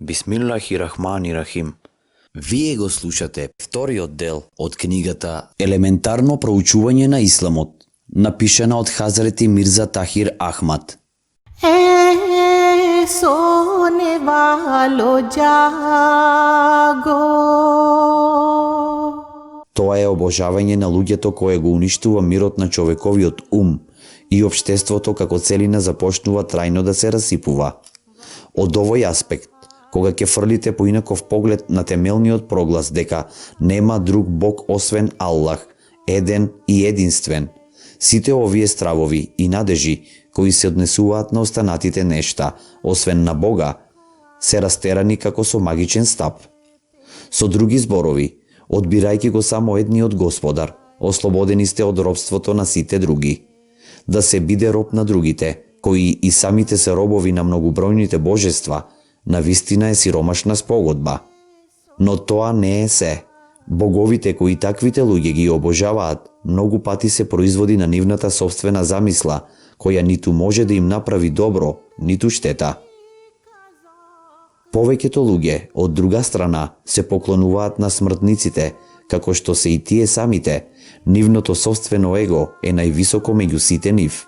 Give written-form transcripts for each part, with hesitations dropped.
Бисмиллахи-рахмани-рахим. Вие го слушате вториот дел од книгата Елементарно проучување на исламот, напишана од Хазрети Мирза Тахир Ахмад. सोने वालो जागो. Тоа е обожавање на луѓето кое го уништува мирот на човековиот ум и општеството како целина започнува трајно да се расипува. Од овој аспект, кога ќе фрлите поинаков поглед на темелниот проглас дека нема друг Бог освен Аллах, еден и единствен, сите овие стравови и надежи кои се однесуваат на останатите нешта, освен на Бога, се растерани како со магичен стап. Со други зборови, одбирајќи го само едниот Господар, ослободени сте од робството на сите други. Да се биде роб на другите, кои и самите се робови на многобројните божества, навистина е сиромашна спогодба. Но тоа не е се. Боговите кои таквите луѓе ги обожаваат, многу пати се производи на нивната собствена замисла, која ниту може да им направи добро, ниту штета. Повеќето луѓе, од друга страна, се поклонуваат на смртниците, како што се и тие самите, нивното собствено его е највисоко меѓу сите нив.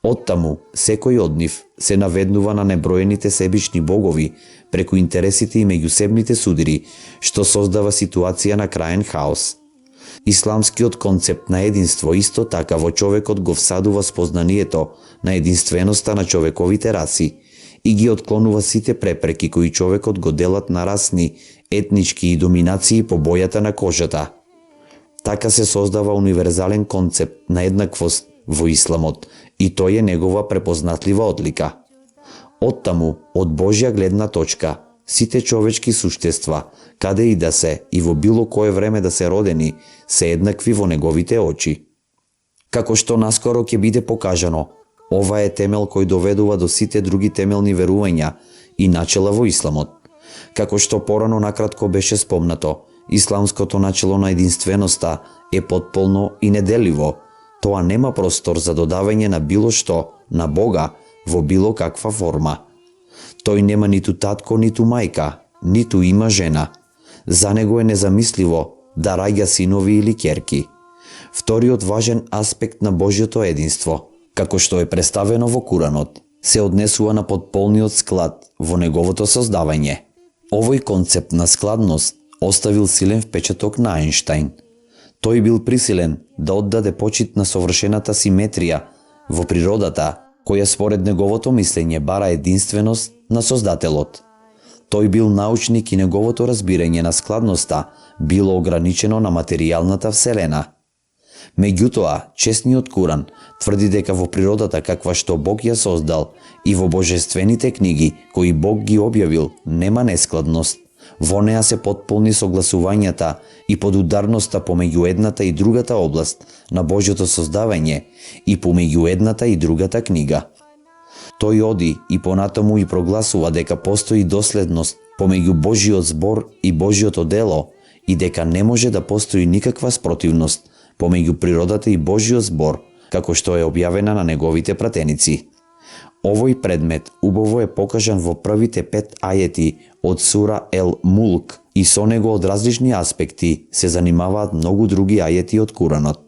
Оттаму, секој од нив се наведнува на неброените себични богови преку интересите и меѓусебните судири, што создава ситуација на краен хаос. Исламскиот концепт на единство исто така во човекот го всадува спознанието на единственоста на човековите раси и ги отклонува сите препреки кои човекот го делат на расни, етнички и доминации по бојата на кожата. Така се создава универзален концепт на еднаквост во исламот и тој е негова препознатлива одлика. Оттаму, од Божја гледна точка, сите човечки суштества, каде и да се и во било кое време да се родени, се еднакви во неговите очи. Како што наскоро ќе биде покажано, ова е темел кој доведува до сите други темелни верувања и начела во исламот. Како што порано накратко беше спомнато, исламското начело на единственоста е потполно и неделиво. Тоа нема простор за додавање на било што на Бога во било каква форма. Тој нема ниту татко, ниту мајка, ниту има жена. За него е незамисливо да раѓа синови или ќерки. Вториот важен аспект на Божјото единство, како што е представено во Куранот, се однесува на потполниот склад во неговото создавање. Овој концепт на складност оставил силен впечаток на Ајнштајн. Тој бил присилен да оддаде почит на совршената симетрија во природата, која според неговото мислење бара единственост на Создателот. Тој бил научник и неговото разбирање на складноста било ограничено на материјалната вселена. Меѓутоа, честниот Куран тврди дека во природата каква што Бог ја создал и во божествените книги кои Бог ги објавил нема нескладност. Во неа се потполни согласувањата и подударноста помеѓу едната и другата област на Божјото создавање и помеѓу едната и другата книга. Тој оди и понатаму и прогласува дека постои доследност помеѓу Божјиот збор и Божјото дело и дека не може да постои никаква спротивност помеѓу природата и Божјиот збор, како што е објавена на неговите пратеници. Овој предмет убаво е покажан во првите 5 ајети од сура Ел Мулк и со него од различни аспекти се занимаваат многу други ајети од Куранот.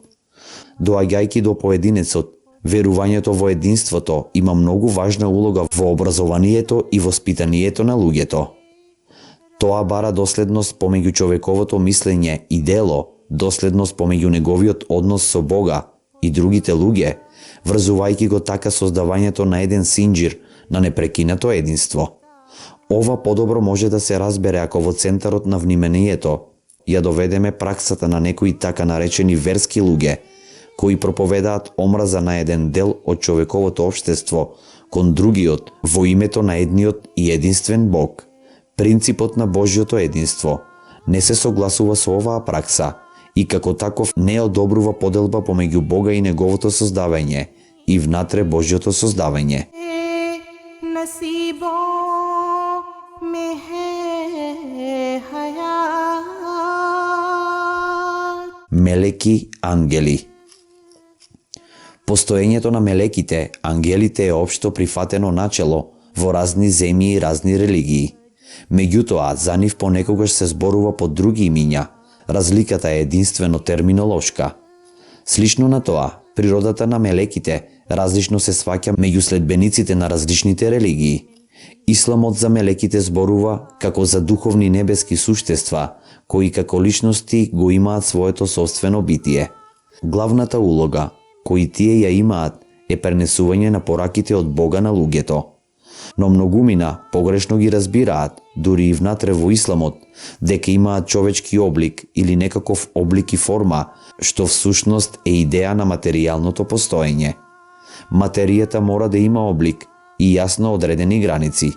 Доаѓајќи до поединецот, верувањето во единството има многу важна улога во образованието и воспитанието на луѓето. Тоа бара доследност помеѓу човековото мислење и дело, доследност помеѓу неговиот однос со Бога и другите луѓе, врзувајќи го така создавањето на еден синџир на непрекинато единство. Ова подобро може да се разбере ако во центарот на вниманието ја доведеме праксата на некои така наречени верски луѓе, кои проповедаат омраза на еден дел од човековото општество кон другиот во името на едниот и единствен Бог. Принципот на Божјото единство не се согласува со оваа пракса и како таков не одобрува поделба помеѓу Бога и неговото создавање и внатре Божјото создавање. Мелеки, ангели. Постоењето на мелеките, ангелите е општо прифатено начело во разни земји и разни религии. Меѓутоа, за нив понекогаш се зборува по други имиња. Разликата е единствено терминолошка. Слично на тоа, природата на мелеките различно се сваќа меѓу следбениците на различните религии. Исламот за мелеките зборува како за духовни небески суштества, кои како личности го имаат своето собствено битие. Главната улога, кои тие ја имаат, е пренесување на пораките од Бога на луѓето. Но многумина погрешно ги разбираат, дури и внатре во исламот, дека имаат човечки облик или некаков облик и форма, што всушност е идеја на материјалното постоење. Материјата мора да има облик и јасно одредени граници.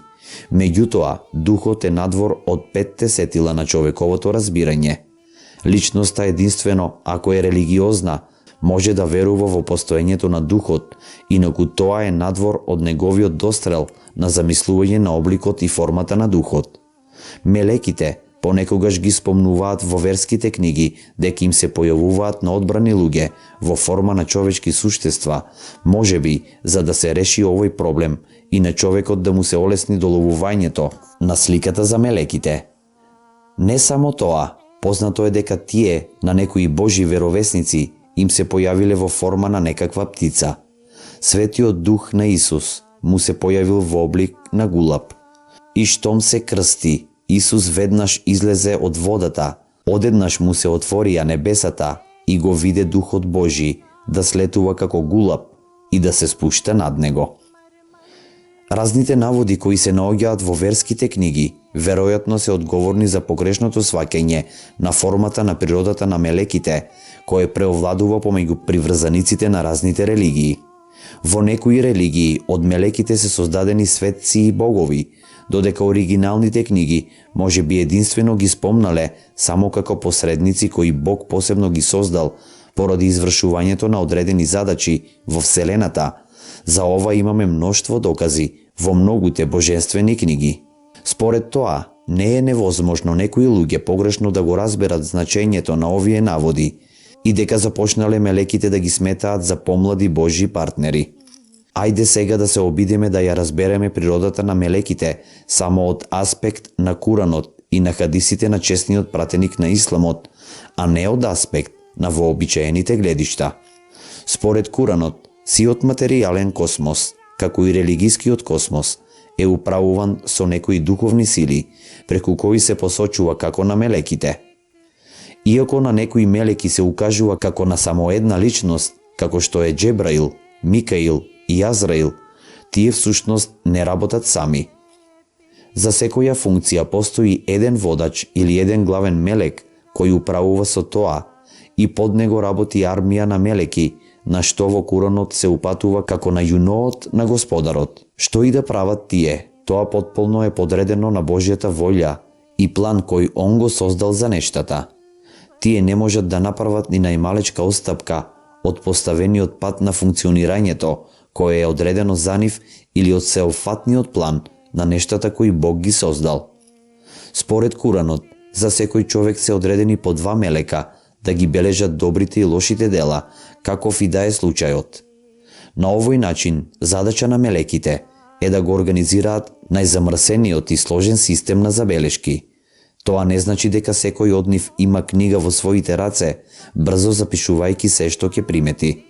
Меѓутоа, духот е надвор од 5 сетила на човековото разбирање. Личноста единствено, ако е религиозна, може да верува во постоењето на духот, инаку тоа е надвор од неговиот дострел на замислување на обликот и формата на духот. Мелеките понекогаш ги спомнуваат во верските книги дека им се појавуваат на одбрани луѓе во форма на човечки суштества, можеби за да се реши овој проблем и на човекот да му се олесни доловувањето на сликата за мелеките. Не само тоа, познато е дека тие на некои божи веровесници им се појавиле во форма на некаква птица. Светиот дух на Исус му се појавил во облик на гулаб. И штом се крсти, Исус веднаш излезе од водата, одеднаш му се отворија небесата и го виде Духот Божи да слетува како гулаб и да се спушта над него. Разните наводи кои се наоѓаат во верските книги веројатно се одговорни за погрешното сваќање на формата на природата на мелеките, кое преовладува помеѓу приврзаниците на разните религии. Во некои религии од мелеките се создадени светци и богови, додека оригиналните книги може би единствено ги спомнале само како посредници кои Бог посебно ги создал поради извршувањето на одредени задачи во Вселената. За ова имаме мноштво докази во многуте божествени книги. Според тоа, не е невозможно некои луѓе погрешно да го разберат значењето на овие наводи и дека започнале мелеките да ги сметаат за помлади Божји партнери. Ајде сега да се обидеме да ја разбереме природата на мелеките само од аспект на Куранот и на хадисите на честниот пратеник на Исламот, а не од аспект на вообичаените гледишта. Според Куранот, сиот материјален космос, како и религискиот космос, е управуван со некои духовни сили, преку кои се посочува како на мелеките. Иако на некои мелеки се укажува како на само една личност, како што е Джебраил, Микаил и Азраил, тие всушност не работат сами. За секоја функција постои еден водач или еден главен мелек кој управува со тоа и под него работи армија на мелеки, на што во Куранот се упатува како на јуноот на Господарот. Што и да прават тие, тоа потполно е подредено на Божјата волја и план кој Он го создал за нештата. Тие не можат да направат ни најмалечка отстапка од поставениот пат на функционирањето, кое е одредено за нив или од сеопфатниот план на нештата кои Бог ги создал. Според Куранот, за секој човек се одредени по 2 мелека да ги бележат добрите и лошите дела, каков и да е случајот. На овој начин, задача на мелеките е да го организираат најзамрсениот и сложен систем на забелешки. Тоа не значи дека секој од нив има книга во своите раце, брзо запишувајќи се што ќе примети.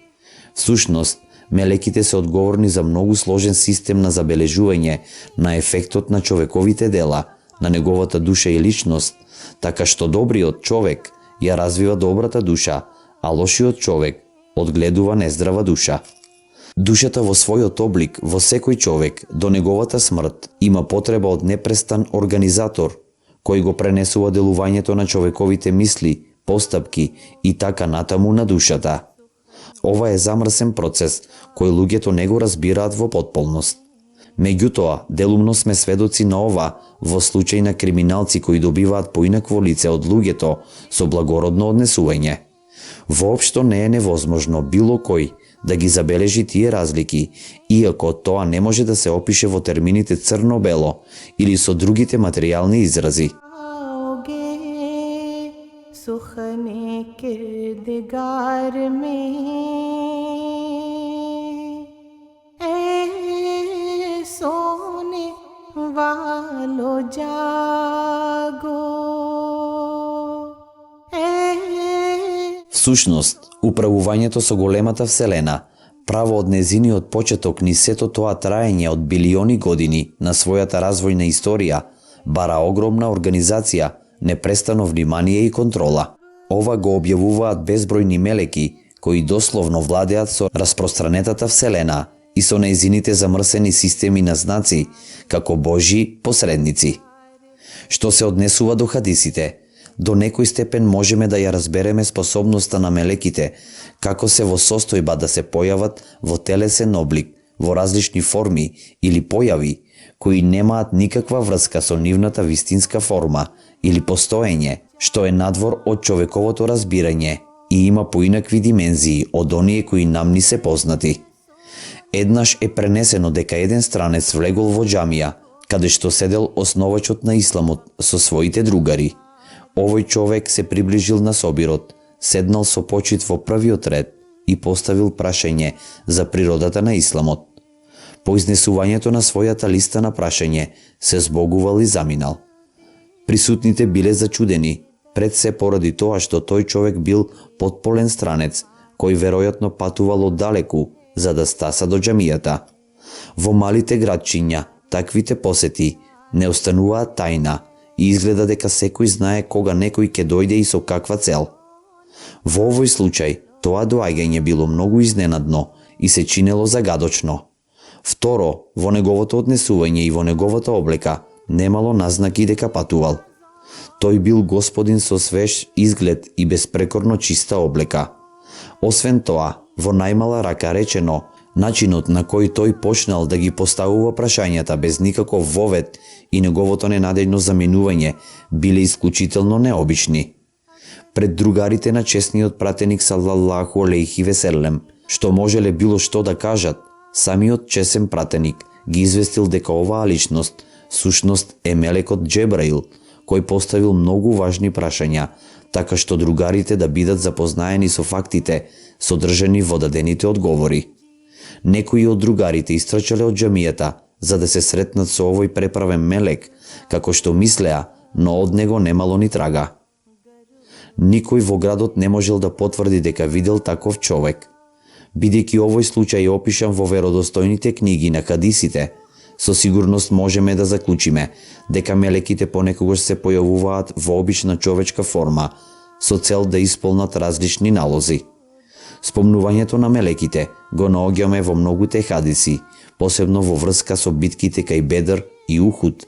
Всушност, мелеките се одговорни за многу сложен систем на забележување на ефектот на човековите дела, на неговата душа и личност, така што добриот човек ја развива добрата душа, а лошиот човек одгледува нездрава душа. Душата во својот облик, во секој човек, до неговата смрт, има потреба од непрестан организатор, кој го пренесува делувањето на човековите мисли, постапки и така натаму на душата. Ова е замрсен процес, кој луѓето не го разбираат во потполност. Меѓутоа, делумно сме сведоци на ова во случај на криминалци кои добиваат поинакво лице од луѓето со благородно однесување. Воопшто не е невозможно било кој да ги забележи тие разлики, иако тоа не може да се опише во термините црно-бело или со другите материјални изрази. वालो जागो Всушност, управувањето со големата вселена, право од незиниот почеток ни сето тоа траење од билиони години на својата развојна историја, бара огромна организација, непрестано внимание и контрола. Ова го објавуваат безбројни мелеки, кои дословно владеат со распространетата вселена и со нејзините замрсени системи на знаци, како Божји посредници. Што се однесува до хадисите, до некој степен можеме да ја разбереме способноста на мелеките, како се во состојба да се појават во телесен облик, во различни форми или појави, кои немаат никаква врска со нивната вистинска форма или постоење, што е надвор од човековото разбирање и има поинакви димензии од оние кои нам ни се познати. Еднаш е пренесено дека еден странец влегол во џамија, каде што седел основачот на исламот со своите другари. Овој човек се приближил на собирот, седнал со почит во првиот ред и поставил прашање за природата на исламот. По изнесувањето на својата листа на прашање се збогувал и заминал. Присутните биле зачудени, пред се поради тоа што тој човек бил потполен странец, кој веројатно патувал оддалеку за да стаса до џамијата. Во малите градчиња таквите посети не остануваат тајна и изгледа дека секој знае кога некој ќе дојде и со каква цел. Во овој случај, тоа доаѓање било многу изненадно и се чинело загадочно. Второ, во неговото однесување и во неговата облека немало назнаки дека патувал. Тој бил господин со свеж изглед и безпрекорно чиста облека. Освен тоа, во најмала рака речено, начинот на кој тој почнал да ги поставува прашањата без никаков вовед и неговото ненадејно заминување биле исклучително необични. Пред другарите на честниот пратеник салаллаху алейхи веселем, што можеле било што да кажат, самиот чесен пратеник ги известил дека оваа личност сушност е мелекот Џебраил, кој поставил многу важни прашања, така што другарите да бидат запознаени со фактите содржани во дадените одговори. Некои од другарите истрчале од џамијата за да се сретнат со овој преправен мелек, како што мислеа, но од него немало ни трага. Никој во градот не можел да потврди дека видел таков човек. Бидејќи овој случај е опишан во веродостојните книги на хадисите, со сигурност можеме да заклучиме дека мелеките понекогаш се појавуваат во обична човечка форма, со цел да исполнат различни налози. Спомнувањето на мелеките го наоѓаме во многуте хадиси, посебно во врска со битките кај Бедр и Ухуд,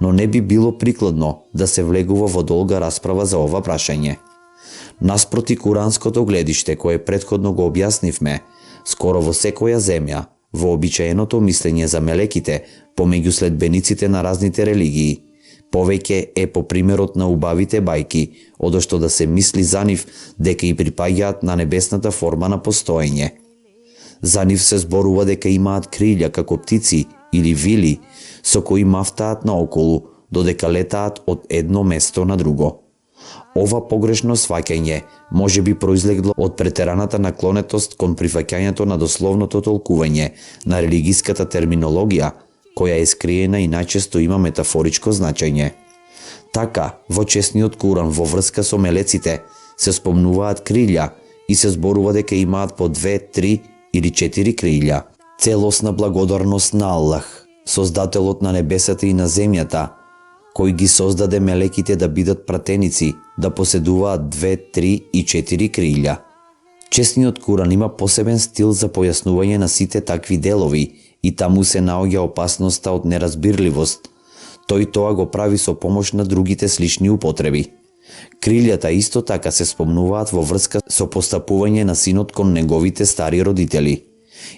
но не би било прикладно да се влегува во долга расправа за ова прашање. Наспроти куранското гледиште кое претходно го објаснивме, скоро во секоја земја, вообичаеното мислење за мелеките помеѓу следбениците на разните религии, повеќе е по примерот на убавите бајки, одошто да се мисли за нив дека и припаѓаат на небесната форма на постоење. За нив се зборува дека имаат крилја како птици или вили, со кои мафтаат наоколу, додека летаат од едно место на друго. Ова погрешно сваќање може би произлегло од претераната наклонетост кон прифаќањето на дословното толкување на религиската терминологија, која е скриена и најчесто има метафоричко значење. Така, во честниот Куран во врска со мелеците се спомнуваат крилја и се зборува дека имаат по 2, 3 или 4 крилја. Целосна благодарност на Аллах, создателот на небесата и на земјата, кој ги создаде мелеките да бидат пратеници, да поседуваат 2, 3 и 4 крилја. Честниот Куран има посебен стил за појаснување на сите такви делови и таму се наоѓа опасноста од неразбирливост. Тој тоа го прави со помош на другите слични употреби. Крилјата исто така се спомнуваат во врска со постапување на синот кон неговите стари родители.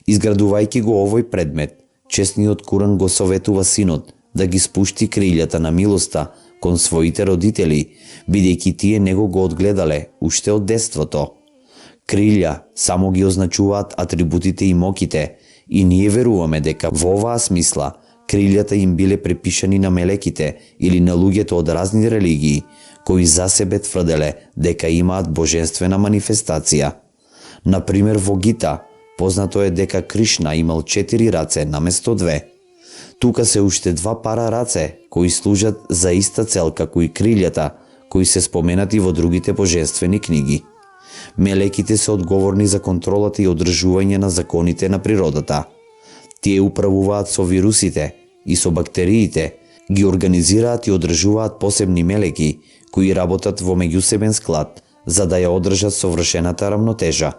Изградувајќи го овој предмет, честниот Куран го советува синот да ги спушти крилјата на милоста кон своите родители, бидејќи тие него го одгледале уште од детството. Крилја само ги означуваат атрибутите и моките, и ние веруваме дека во оваа смисла крилјата им биле препишани на мелеките или на луѓето од разни религии, кои за себе тврделе дека имаат божествена манифестација. Например, во Гита познато е дека Кришна имал 4 раце наместо 2. Тука се уште два пара раце кои служат за иста цел како и крилјата кои се споменати во другите божествени книги. Мелеките се одговорни за контролата и одржување на законите на природата. Тие управуваат со вирусите и со бактериите, ги организираат и одржуваат посебни мелеки кои работат во меѓусебен склад за да ја одржат совршената рамнотежа.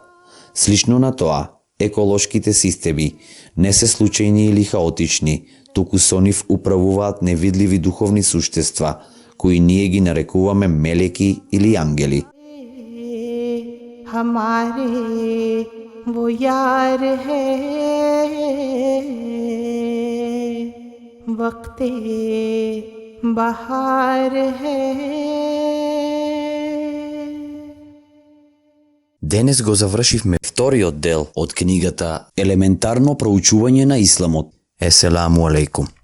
Слично на тоа, еколошките системи не се случајни или хаотични, туку со нив управуваат невидливи духовни суштества, кои ние ги нарекуваме мелеки или ангели. हमारे वो यार है वक्ते बहार है. Денес го завршивме вториот дел од книгата Елементарно проучување на исламот. Еселаму алейкум.